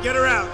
Get her out.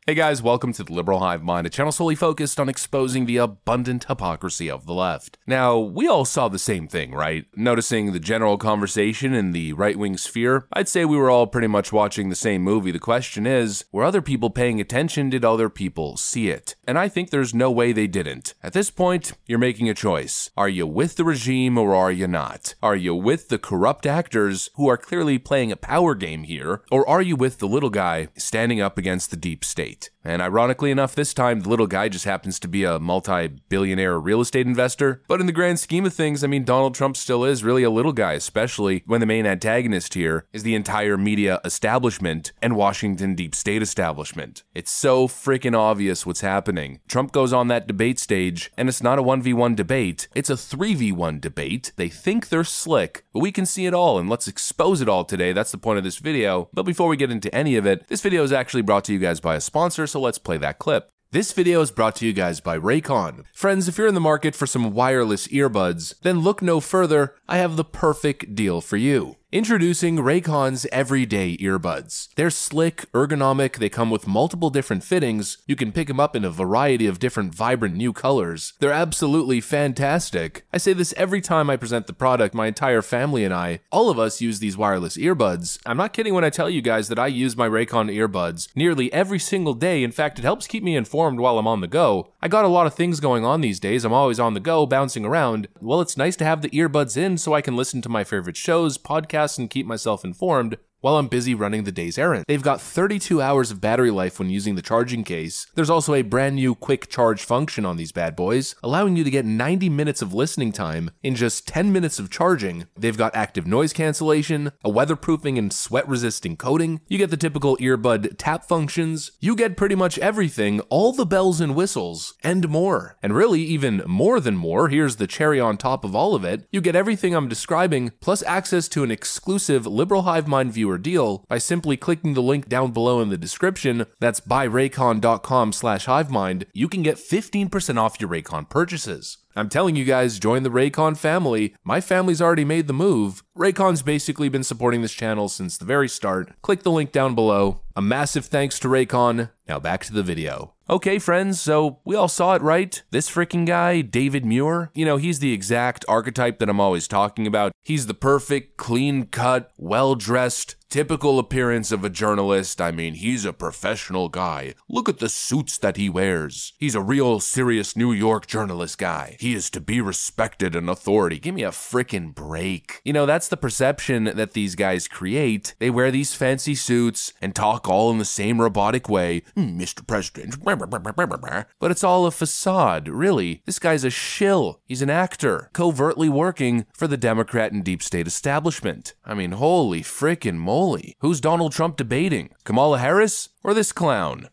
Hey guys, welcome to the Liberal Hive Mind, a channel solely focused on exposing the abundant hypocrisy of the left. Now, we all saw the same thing, right? Noticing the general conversation in the right-wing sphere, I'd say we were all pretty much watching the same movie. The question is, were other people paying attention? Did other people see it? And I think there's no way they didn't. At this point, you're making a choice. Are you with the regime or are you not? Are you with the corrupt actors who are clearly playing a power game here? Or are you with the little guy standing up against the deep state? And ironically enough, this time, the little guy just happens to be a multi-billionaire real estate investor. But in the grand scheme of things, I mean, Donald Trump still is really a little guy, especially when the main antagonist here is the entire media establishment and Washington deep state establishment. It's so freaking obvious what's happening. Trump goes on that debate stage, and it's not a 1v1 debate, it's a 3v1 debate. They think they're slick, but we can see it all, and let's expose it all today. That's the point of this video. But before we get into any of it, this video is actually brought to you guys by a sponsor, so let's play that clip. This video is brought to you guys by Raycon. Friends, if you're in the market for some wireless earbuds, then look no further. I have the perfect deal for you. Introducing Raycon's Everyday Earbuds. They're slick, ergonomic, they come with multiple different fittings, you can pick them up in a variety of different vibrant new colors. They're absolutely fantastic. I say this every time I present the product. My entire family and I, all of us use these wireless earbuds. I'm not kidding when I tell you guys that I use my Raycon earbuds nearly every single day. In fact, it helps keep me informed while I'm on the go. I got a lot of things going on these days. I'm always on the go, bouncing around. Well, it's nice to have the earbuds in so I can listen to my favorite shows, podcasts, and keep myself informed while I'm busy running the day's errand. They've got 32 hours of battery life when using the charging case. There's also a brand new quick charge function on these bad boys, allowing you to get 90 minutes of listening time in just 10 minutes of charging. They've got active noise cancellation, a weatherproofing and sweat resisting coating. You get the typical earbud tap functions. You get pretty much everything, all the bells and whistles, and more. And really, even more than more, here's the cherry on top of all of it. You get everything I'm describing, plus access to an exclusive Liberal Hive Mind viewer deal by simply clicking the link down below in the description. That's buyraycon.com/hivemind. You can get 15% off your Raycon purchases. I'm telling you guys, join the Raycon family. My family's already made the move. Raycon's basically been supporting this channel since the very start. Click the link down below. A massive thanks to Raycon. Now back to the video. Okay friends, so we all saw it, right? This freaking guy, David Muir, you know, he's the exact archetype that I'm always talking about. He's the perfect, clean-cut, well-dressed, typical appearance of a journalist. I mean, he's a professional guy. Look at the suits that he wears. He's a real serious New York journalist guy. He is to be respected and authority. Give me a freaking break. You know, that's the perception that these guys create. They wear these fancy suits and talk all in the same robotic way. Mr. President. But it's all a facade, really. This guy's a shill. He's an actor, covertly working for the Democrat and deep state establishment. I mean, holy frickin' moly. Who's Donald Trump debating? Kamala Harris or this clown?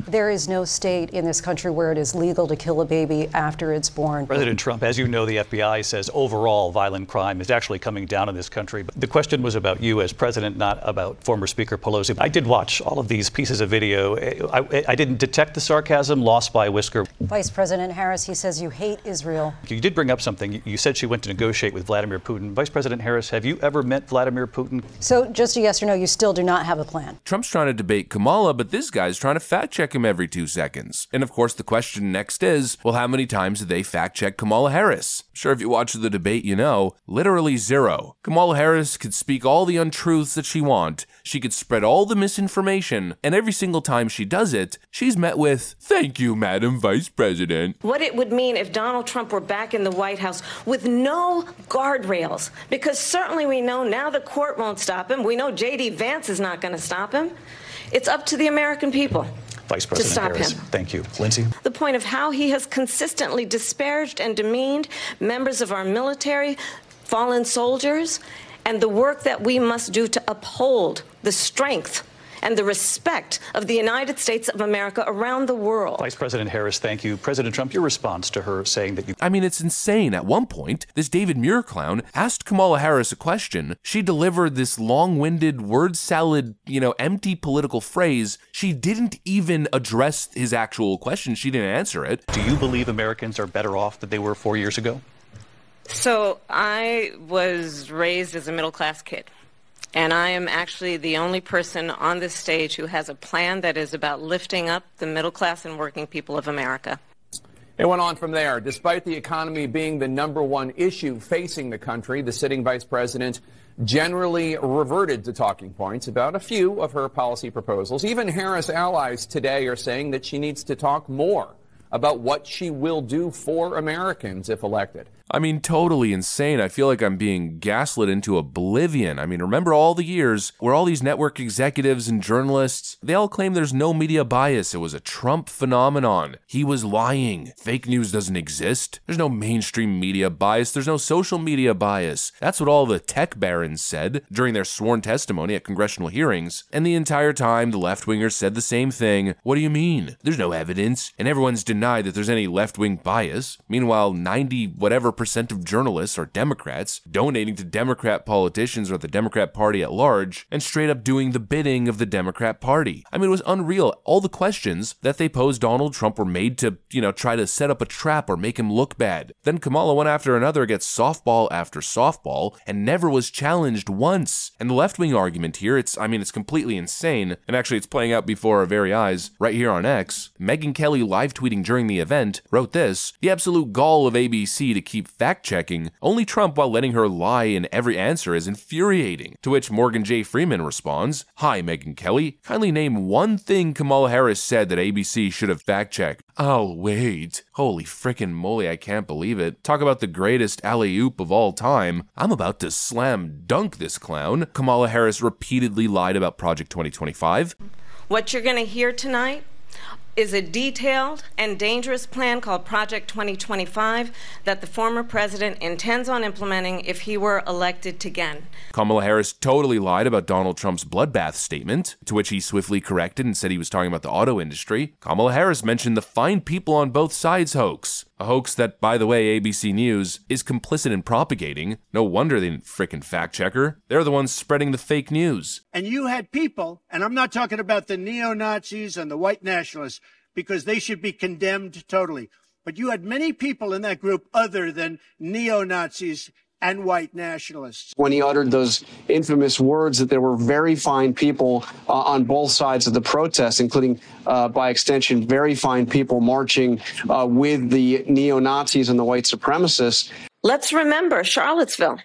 There is no state in this country where it is legal to kill a baby after it's born. President Trump, as you know, the FBI says overall violent crime is actually coming down in this country. But the question was about you as president, not about former Speaker Pelosi. I did watch all of these pieces of video. I didn't detect the sarcasm, lost by a whisker. Vice President Harris, he says you hate Israel. You did bring up something. You said she went to negotiate with Vladimir Putin. Vice President Harris, have you ever met Vladimir Putin? So just a yes or no, you still do not have a plan? Trump's trying to debate Kamala, but this guy's trying to fact check him every 2 seconds. And of course, the question next is, well, how many times did they fact check Kamala Harris? Sure, if you watch the debate, you know, literally zero. Kamala Harris could speak all the untruths that she wants. She could spread all the misinformation. And every single time she does it, she's met with, "Thank you, Madam Vice President." What it would mean if Donald Trump were back in the White House with no guardrails, because certainly we know now the court won't stop him. We know J.D. Vance is not going to stop him. It's up to the American people. Vice President Harris, thank you. Lindsay? The point of how he has consistently disparaged and demeaned members of our military, fallen soldiers, and the work that we must do to uphold the strength and the respect of the United States of America around the world. Vice President Harris, thank you. President Trump, your response to her saying that you... I mean, it's insane. At one point, this David Muir clown asked Kamala Harris a question. She delivered this long-winded word salad, empty political phrase. She didn't even address his actual question. She didn't answer it. Do you believe Americans are better off than they were 4 years ago? So I was raised as a middle-class kid, and I am actually the only person on this stage who has a plan that is about lifting up the middle class and working people of America. It went on from there. Despite the economy being the #1 issue facing the country, the sitting vice president generally reverted to talking points about a few of her policy proposals. Even Harris allies today are saying that she needs to talk more about what she will do for Americans if elected. I mean, totally insane. I feel like I'm being gaslit into oblivion. I mean, remember all the years where all these network executives and journalists, they all claim there's no media bias. It was a Trump phenomenon. He was lying. Fake news doesn't exist. There's no mainstream media bias. There's no social media bias. That's what all the tech barons said during their sworn testimony at congressional hearings. And the entire time, the left-wingers said the same thing. What do you mean? There's no evidence. And everyone's denied that there's any left-wing bias. Meanwhile, 90% of journalists are Democrats, donating to Democrat politicians or the Democrat Party at large, and straight up doing the bidding of the Democrat Party. I mean, it was unreal. All the questions that they posed Donald Trump were made to, try to set up a trap or make him look bad. Then Kamala one after another gets softball after softball and never was challenged once. And the left-wing argument here, it's completely insane. And actually, it's playing out before our very eyes right here on X. Megyn Kelly live tweeting during the event wrote this: "The absolute gall of ABC to keep fact-checking only Trump while letting her lie in every answer is infuriating." To which Morgan J. Freeman responds, "Hi, Megyn Kelly. Kindly name one thing Kamala Harris said that ABC should have fact-checked." I'll wait. Holy frickin' moly, I can't believe it. Talk about the greatest alley-oop of all time. I'm about to slam dunk this clown. Kamala Harris repeatedly lied about Project 2025. What you're going to hear tonight is a detailed and dangerous plan called Project 2025 that the former president intends on implementing if he were elected again. Kamala Harris totally lied about Donald Trump's bloodbath statement, to which he swiftly corrected and said he was talking about the auto industry. Kamala Harris mentioned the fine people on both sides hoax, a hoax that, by the way, ABC News is complicit in propagating. No wonder they didn't frickin' fact check her. They're the ones spreading the fake news. And you had people, and I'm not talking about the neo-Nazis and the white nationalists, because they should be condemned totally. But you had many people in that group other than neo-Nazis and white nationalists. When he uttered those infamous words that there were very fine people on both sides of the protest, including, by extension, very fine people marching with the neo-Nazis and the white supremacists. Let's remember Charlottesville,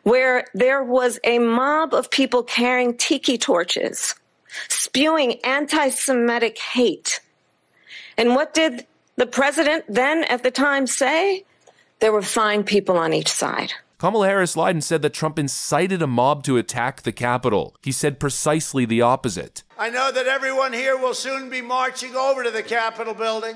where there was a mob of people carrying tiki torches, spewing anti-Semitic hate. And what did the president then at the time say? There were fine people on each side. Kamala Harris lied and said that Trump incited a mob to attack the Capitol. He said precisely the opposite. I know that everyone here will soon be marching over to the Capitol building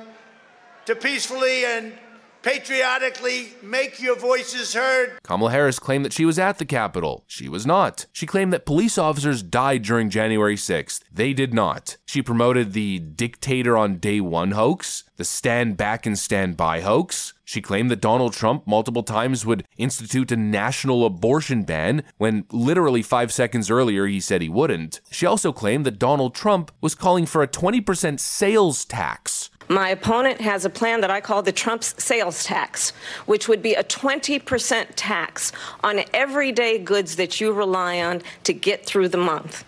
to peacefully and patriotically make your voices heard. Kamala Harris claimed that she was at the Capitol. She was not. She claimed that police officers died during January 6th. They did not. She promoted the dictator on day one hoax, the stand back and stand by hoax. She claimed that Donald Trump multiple times would institute a national abortion ban when literally 5 seconds earlier he said he wouldn't. She also claimed that Donald Trump was calling for a 20% sales tax. My opponent has a plan that I call the Trump's sales tax, which would be a 20% tax on everyday goods that you rely on to get through the month.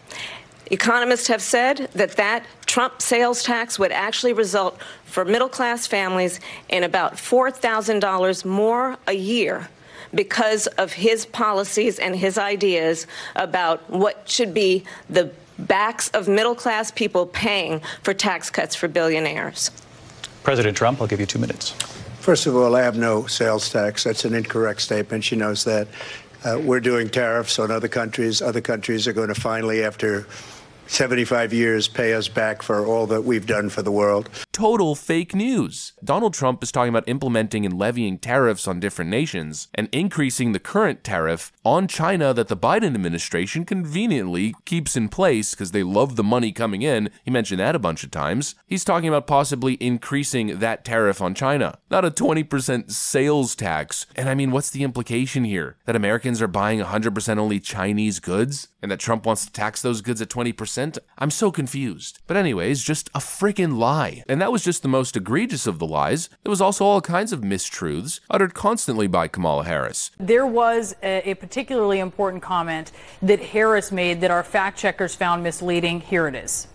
Economists have said that Trump sales tax would actually result for middle-class families in about $4,000 more a year because of his policies and his ideas about what should be the backs of middle-class people paying for tax cuts for billionaires. President Trump, I'll give you 2 minutes. First of all, I have no sales tax. That's an incorrect statement. She knows that. We're doing tariffs on other countries. Other countries are going to finally, after 75 years, pay us back for all that we've done for the world. Total fake news. Donald Trump is talking about implementing and levying tariffs on different nations and increasing the current tariff on China that the Biden administration conveniently keeps in place because they love the money coming in. He mentioned that a bunch of times. He's talking about possibly increasing that tariff on China, not a 20% sales tax. And I mean, what's the implication here? That Americans are buying 100% only Chinese goods and that Trump wants to tax those goods at 20%? I'm so confused. But anyways, just a freaking lie. And that was just the most egregious of the lies. There was also all kinds of mistruths uttered constantly by Kamala Harris. There was a particularly important comment that Harris made that our fact checkers found misleading. Here it is.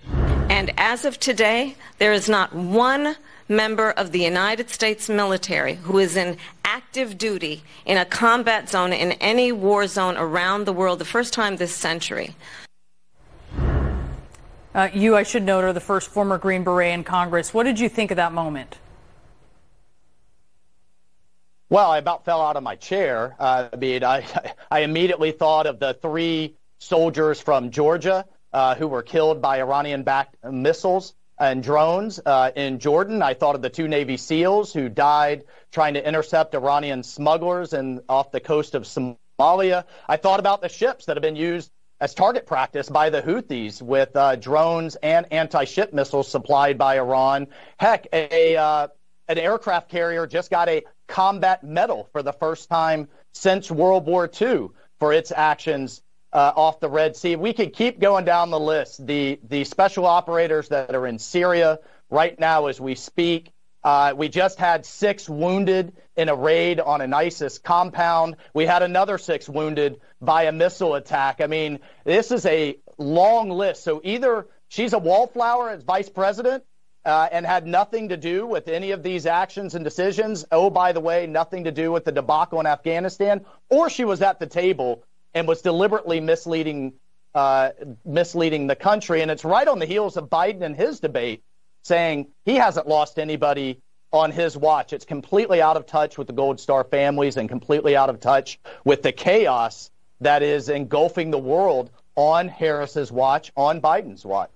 And as of today, there is not one member of the United States military who is in active duty in a combat zone in any war zone around the world, the first time this century. You, I should note, are the first former Green Beret in Congress. What did you think of that moment? Well, I about fell out of my chair. I immediately thought of the 3 soldiers from Georgia who were killed by Iranian-backed missiles and drones in Jordan. I thought of the 2 Navy SEALs who died trying to intercept Iranian smugglers off the coast of Somalia. I thought about the ships that have been used as target practice by the Houthis with drones and anti-ship missiles supplied by Iran. Heck, an aircraft carrier just got a combat medal for the first time since World War II for its actions off the Red Sea. We could keep going down the list. The special operators that are in Syria right now as we speak. We just had 6 wounded in a raid on an ISIS compound. We had another 6 wounded by a missile attack. I mean, this is a long list. So either she's a wallflower as vice president and had nothing to do with any of these actions and decisions. Oh, by the way, nothing to do with the debacle in Afghanistan. Or she was at the table and was deliberately misleading the country. And it's right on the heels of Biden and his debate saying he hasn't lost anybody on his watch. It's completely out of touch with the Gold Star families and completely out of touch with the chaos that is engulfing the world on Harris's watch, on Biden's watch.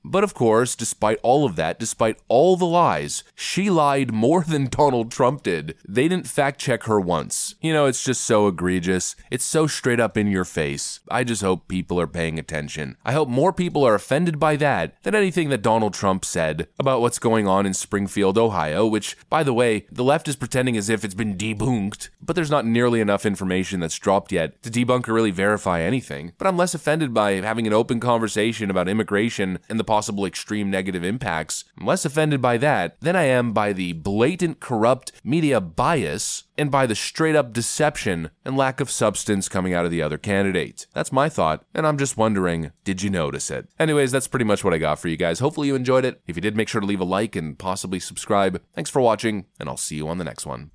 But of course, despite all of that, despite all the lies, she lied more than Donald Trump did. They didn't fact check her once. You know, it's just so egregious. It's so straight up in your face. I just hope people are paying attention. I hope more people are offended by that than anything that Donald Trump said about what's going on in Springfield, Ohio, which, by the way, the left is pretending as if it's been debunked, but there's not nearly enough information that's dropped yet to debunk or really verify anything. But I'm less offended by having an open conversation about immigration and the possible extreme negative impacts. I'm less offended by that than I am by the blatant corrupt media bias and by the straight up deception and lack of substance coming out of the other candidates. That's my thought, and I'm just wondering, did you notice it? Anyways, that's pretty much what I got for you guys. Hopefully you enjoyed it. If you did, make sure to leave a like and possibly subscribe. Thanks for watching, and I'll see you on the next one.